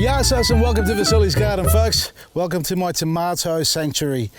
Yasos and welcome to Vasily's Garden, folks. Welcome to my tomato sanctuary.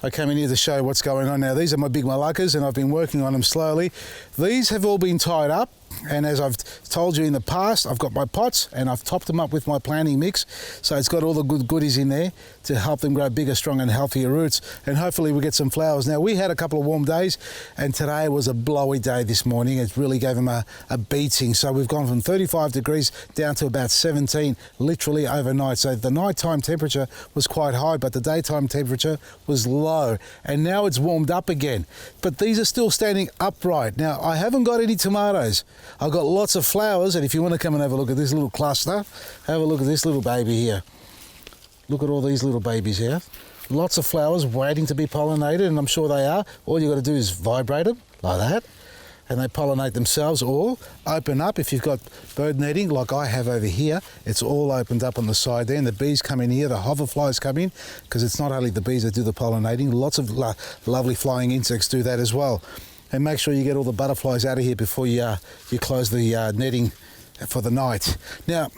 I came in here to show what's going on now. These are my big Moluccas and I've been working on them slowly. These have all been tied up, and as I've told you in the past, I've got my pots and I've topped them up with my planting mix, so it's got all the good goodies in there to help them grow bigger, stronger and healthier roots, and hopefully we'll get some flowers. Now, we had a couple of warm days and today was a blowy day this morning. It really gave them a beating, so we've gone from 35 degrees down to about 17 literally overnight. So the nighttime temperature was quite high, but the daytime temperature was low, and now it's warmed up again, but these are still standing upright. Now, I haven't got any tomatoes. I've got lots of flowers, and if you want to come and have a look at this little cluster, have a look at this little baby here. Look at all these little babies here. Lots of flowers waiting to be pollinated, and I'm sure they are. All you got to do is vibrate them like that, and they pollinate themselves, or open up. If you've got bird netting like I have over here, it's all opened up on the side there, and the bees come in here, the hoverflies come in, because it's not only the bees that do the pollinating, lots of lovely flying insects do that as well. And make sure you get all the butterflies out of here before you close the netting for the night. Now,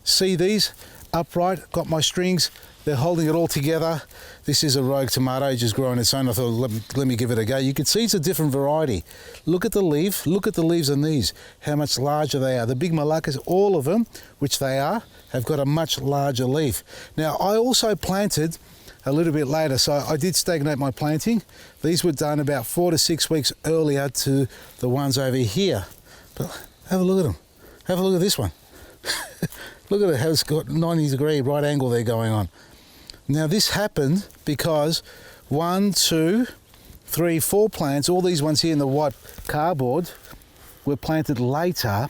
see these upright, got my strings, they're holding it all together. This is a rogue tomato, just growing its own. I thought, let me give it a go. You can see it's a different variety. Look at the leaf, look at the leaves on these, how much larger they are. The big Moluccas, all of them, which they are, have got a much larger leaf. Now, I also planted a little bit later, so I did stagnate my planting. These were done about 4 to 6 weeks earlier to the ones over here. But have a look at them. Have a look at this one. Look at it, how it's got 90-degree right angle there going on. Now, this happened because 1, 2, 3, 4 plants, all these ones here in the white cardboard, were planted later,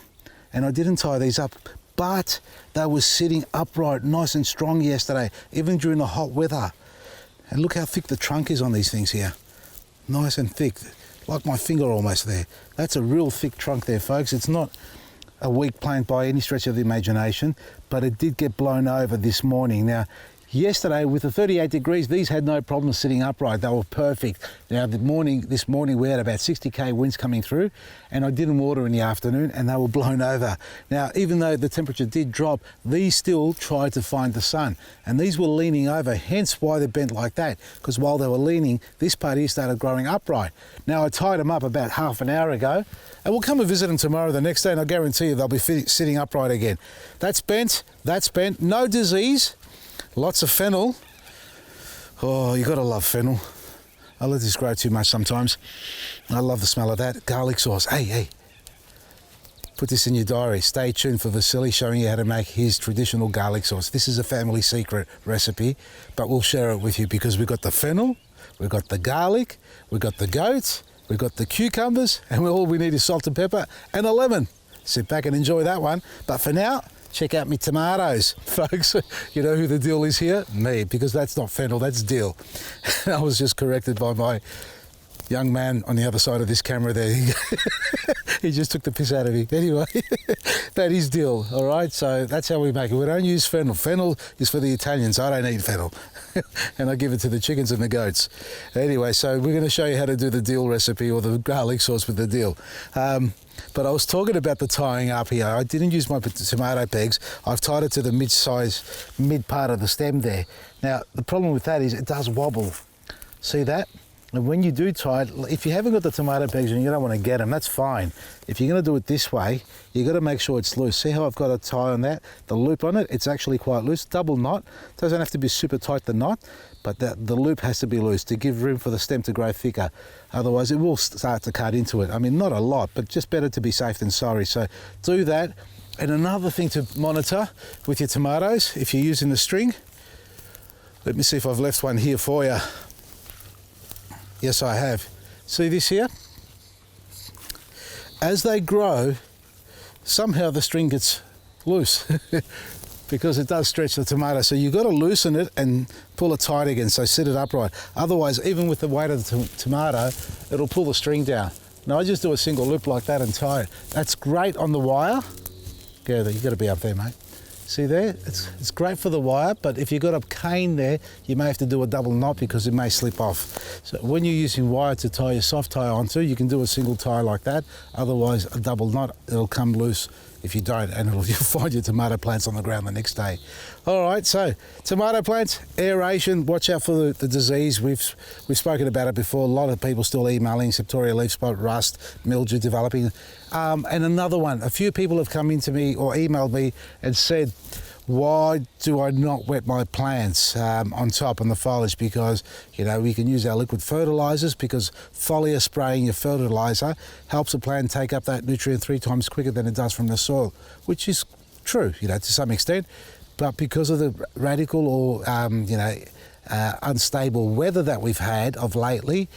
and I didn't tie these up, but they were sitting upright, nice and strong yesterday, even during the hot weather. And look how thick the trunk is on these things here. Nice and thick, like my finger almost there. That's a real thick trunk there, folks. It's not a weak plant by any stretch of the imagination, but it did get blown over this morning. Now, yesterday with the 38 degrees, these had no problem sitting upright. They were perfect. Now, this morning we had about 60k winds coming through, and I didn't water in the afternoon, and they were blown over. Now, even though the temperature did drop, these still tried to find the sun, and these were leaning over, hence why they're bent like that, because while they were leaning, this part here started growing upright. Now, I tied them up about half an hour ago, and we'll come and visit them tomorrow, the next day, and I guarantee you they'll be sitting upright again. That's bent, no disease. Lots of fennel. Oh, you gotta love fennel. I let this grow too much sometimes. I love the smell of that. Garlic sauce. Hey. Put this in your diary. Stay tuned for Vasily showing you how to make his traditional garlic sauce. This is a family secret recipe, but we'll share it with you because we've got the fennel, we've got the garlic, we've got the goat, we've got the cucumbers, and all we need is salt and pepper and a lemon. Sit back and enjoy that one. But for now, check out me tomatoes, folks. You know who the dill is here? Me, because that's not fennel, that's dill. I was just corrected by my young man on the other side of this camera there. He just took the piss out of me. Anyway, that is dill, all right? So that's how we make it. We don't use fennel. Fennel is for the Italians. I don't eat fennel. And I give it to the chickens and the goats. Anyway, so we're going to show you how to do the dill recipe, or the garlic sauce with the dill. But I was talking about the tying up here. I didn't use my tomato pegs. I've tied it to the mid part of the stem there. Now, the problem with that is it does wobble. See that? And when you do tie it, if you haven't got the tomato pegs and you don't want to get them, that's fine. If you're going to do it this way, you've got to make sure it's loose. See how I've got a tie on that? The loop on it, it's actually quite loose. Double knot. Doesn't have to be super tight, the knot, but the loop has to be loose to give room for the stem to grow thicker. Otherwise, it will start to cut into it. I mean, not a lot, but just better to be safe than sorry. So do that. And another thing to monitor with your tomatoes, if you're using the string, let me see if I've left one here for you. Yes, I have. See this here? As they grow, somehow the string gets loose because it does stretch the tomato. So you've got to loosen it and pull it tight again, so sit it upright. Otherwise, even with the weight of the tomato, it'll pull the string down. Now I just do a single loop like that and tie it. That's great on the wire. Go there, you've got to be up there, mate. See there? It's great for the wire, but if you've got a cane there, you may have to do a double knot because it may slip off. So when you're using wire to tie your soft tie onto, you can do a single tie like that. Otherwise, a double knot, it'll come loose if you don't, and you'll find your tomato plants on the ground the next day. All right, so tomato plants, aeration, watch out for the disease. We've spoken about it before. A lot of people still emailing septoria leaf spot, rust, mildew developing. And another one, a few people have come into me or emailed me and said, why do I not wet my plants on top on the foliage? Because, you know, we can use our liquid fertilizers, because foliar spraying your fertilizer helps a plant take up that nutrient 3 times quicker than it does from the soil, which is true, you know, to some extent. But because of the radical or, unstable weather that we've had of lately,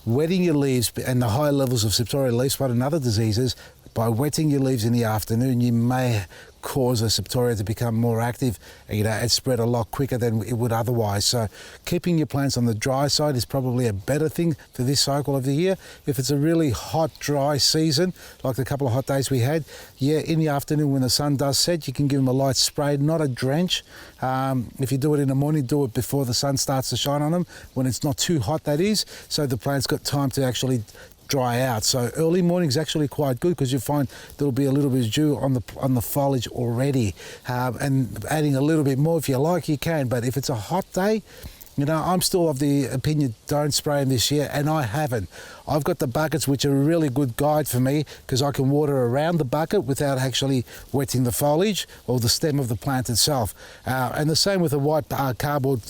wetting your leaves and the high levels of septoria leaf spot and other diseases, by wetting your leaves in the afternoon, you may cause a septoria to become more active, you know, and spread a lot quicker than it would otherwise. So keeping your plants on the dry side is probably a better thing for this cycle of the year. If it's a really hot, dry season, like the couple of hot days we had, yeah, in the afternoon when the sun does set, you can give them a light spray, not a drench. If you do it in the morning, do it before the sun starts to shine on them, when it's not too hot, that is, so the plant's got time to actually dry out. So early morning is actually quite good, because you find there'll be a little bit of dew on the foliage already, and adding a little bit more if you like, you can. But if it's a hot day, you know, I'm still of the opinion, don't spray them this year, and I haven't. I've got the buckets, which are a really good guide for me, because I can water around the bucket without actually wetting the foliage or the stem of the plant itself. And the same with the white cardboard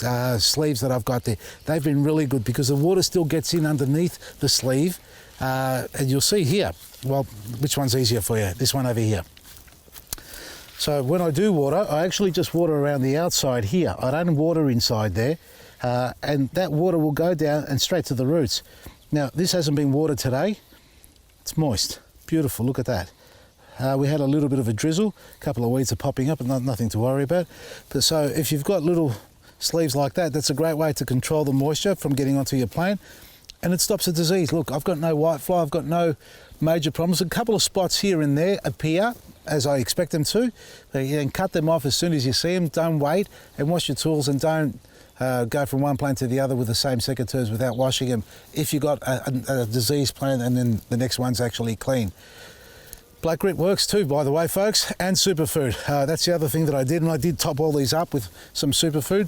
sleeves that I've got there. They've been really good, because the water still gets in underneath the sleeve. And you'll see here, well, which one's easier for you? This one over here. So when I do water, I actually just water around the outside here. I don't water inside there. And that water will go down and straight to the roots. Now, this hasn't been watered today. It's moist. Beautiful, look at that. We had a little bit of a drizzle, a couple of weeds are popping up, and nothing to worry about. But so if you've got little sleeves like that, that's a great way to control the moisture from getting onto your plant. And it stops the disease. Look, I've got no whitefly, I've got no major problems. A couple of spots here and there appear, as I expect them to. But you can cut them off as soon as you see them. Don't wait, and wash your tools, and don't go from one plant to the other with the same secateurs without washing them if you've got a diseased plant and then the next one's actually clean. Black grit works too, by the way, folks, and superfood. That's the other thing that I did, and I did top all these up with some superfood.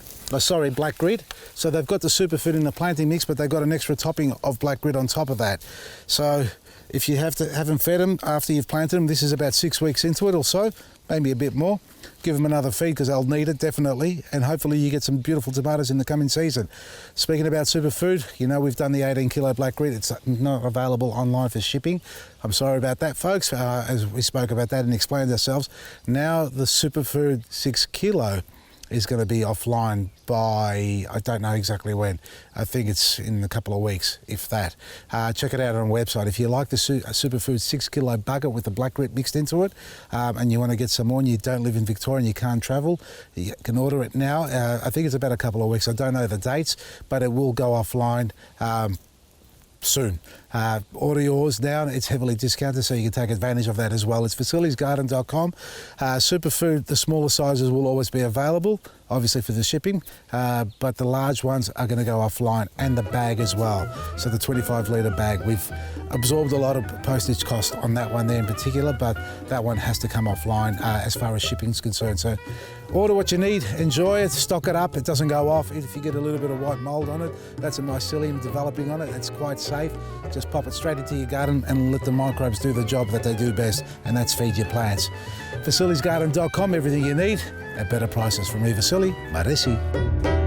Black grit. So they've got the superfood in the planting mix, but they've got an extra topping of black grit on top of that. So if you haven't fed them after you've planted them, this is about 6 weeks into it or so, maybe a bit more. Give them another feed, because they'll need it, definitely, and hopefully you get some beautiful tomatoes in the coming season. Speaking about superfood, you know, we've done the 18 kilo black grit. It's not available online for shipping. I'm sorry about that, folks, as we spoke about that and explained ourselves. Now the superfood 6 kilo is going to be offline by, I don't know exactly when. I think it's in a couple of weeks, if that. Check it out on our website. If you like the Superfood 6 kilo bucket with the black grit mixed into it, and you want to get some more and you don't live in Victoria and you can't travel, you can order it now. I think it's about a couple of weeks. I don't know the dates, but it will go offline soon. Order yours now. It's heavily discounted, so you can take advantage of that as well. It's facilitiesgarden.com. Superfood, the smaller sizes will always be available, obviously for the shipping, but the large ones are going to go offline, and the bag as well. So the 25 litre bag, we've absorbed a lot of postage cost on that one there in particular, but that one has to come offline as far as shipping is concerned. So order what you need, enjoy it, stock it up. It doesn't go off. If you get a little bit of white mould on it, that's a mycelium developing on it. It's quite safe. Just pop it straight into your garden and let the microbes do the job that they do best, and that's feed your plants. Facilitiesgarden.com, everything you need at better prices. From me, Vasily, Maresi.